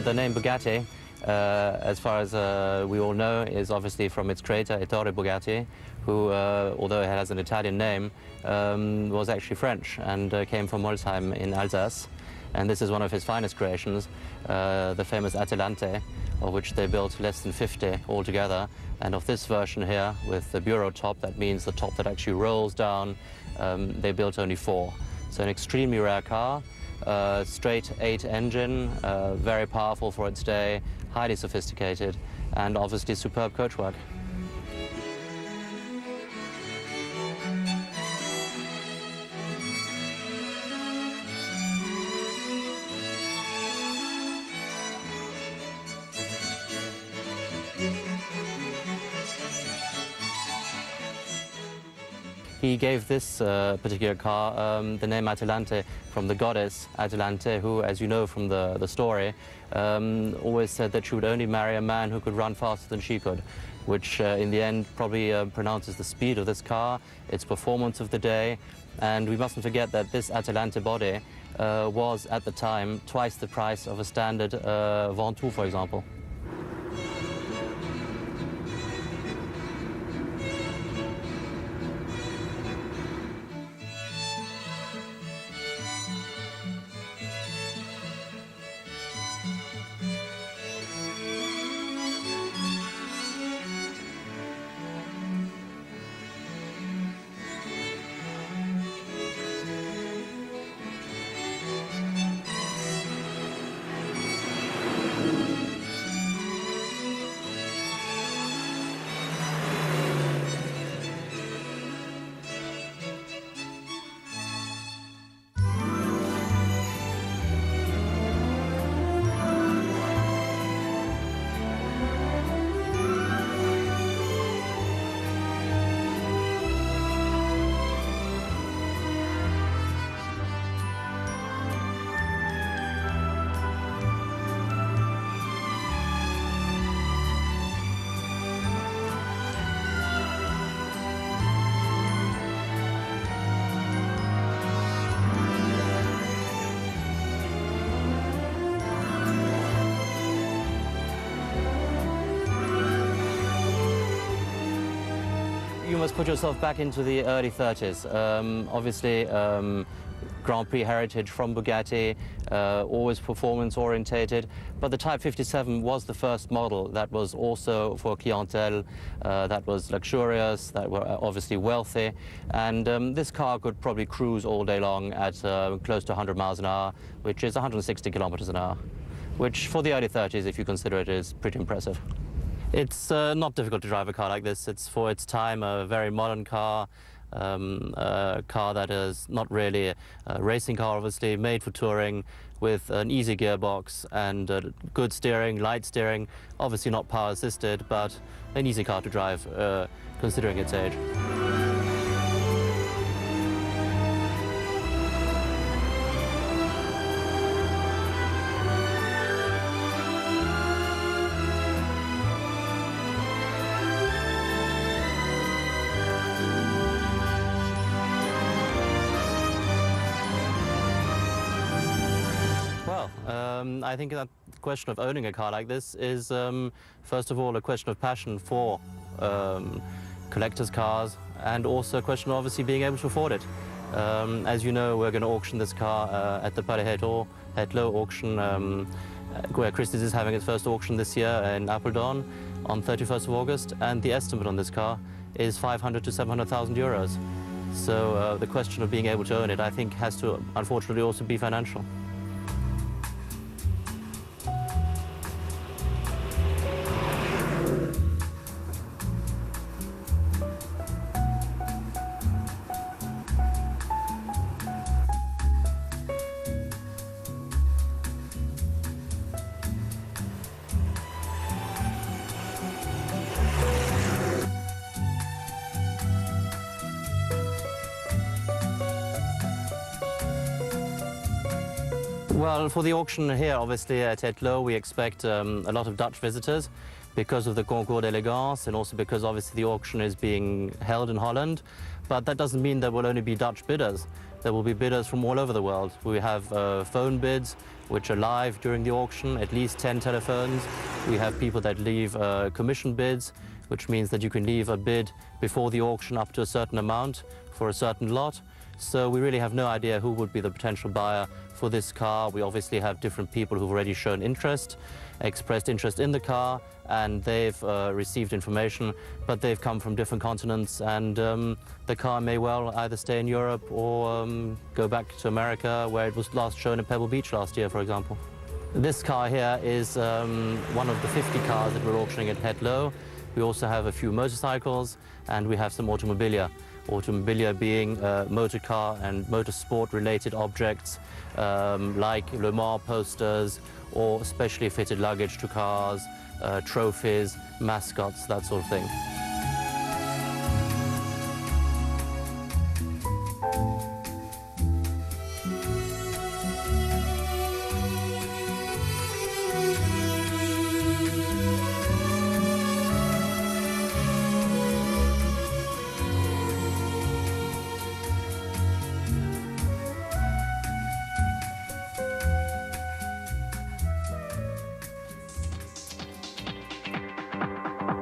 The name Bugatti, as far as we all know, is obviously from its creator, Ettore Bugatti, who, although it has an Italian name, was actually French and came from Molsheim in Alsace. And this is one of his finest creations, the famous Atalante, of which they built less than 50 altogether. And of this version here, with the bureau top, that means the top that actually rolls down, they built only 4. So an extremely rare car, straight 8 engine, very powerful for its day, highly sophisticated, and obviously superb coachwork. He gave this particular car the name Atalante from the goddess Atalante, who, as you know from the story, always said that she would only marry a man who could run faster than she could, which in the end probably pronounces the speed of this car, its performance of the day. And we mustn't forget that this Atalante body was, at the time, twice the price of a standard Ventoux, for example. You must put yourself back into the early 30s. Obviously, Grand Prix heritage from Bugatti, always performance-orientated. But the Type 57 was the first model that was also for clientele, that was luxurious, that were obviously wealthy. And this car could probably cruise all day long at close to 100 miles an hour, which is 160 kilometers an hour, which for the early 30s, if you consider it, is pretty impressive. It's not difficult to drive a car like this. It's, for its time, a very modern car, a car that is not really a racing car, obviously, made for touring, with an easy gearbox and good steering, light steering, obviously not power-assisted, but an easy car to drive, considering its age. I think that the question of owning a car like this is, first of all, a question of passion for collectors' cars, and also a question of obviously being able to afford it. As you know, we're going to auction this car at the Palais Het-Loo auction, where Christie's is having its first auction this year in Apeldoorn on 31st of August, and the estimate on this car is 500 to 700,000 euros. So the question of being able to own it, I think, has to, unfortunately, also be financial. Well, for the auction here, obviously at Het-Loo, we expect a lot of Dutch visitors because of the Concours d'Elegance, and also because obviously the auction is being held in Holland. But that doesn't mean there will only be Dutch bidders. there will be bidders from all over the world. We have phone bids, which are live during the auction, at least 10 telephones. We have people that leave commission bids, which means that you can leave a bid before the auction up to a certain amount for a certain lot. So we really have no idea who would be the potential buyer for this car. We obviously have different people who've already shown interest, expressed interest in the car, and they've received information, but they've come from different continents, and the car may well either stay in Europe or go back to America, where it was last shown at Pebble Beach last year, for example. This car here is one of the 50 cars that we're auctioning at Head Low. We also have a few motorcycles, and we have some automobilia. Automobilia being motor car and motorsport related objects like Le Mans posters or specially fitted luggage to cars, trophies, mascots, that sort of thing.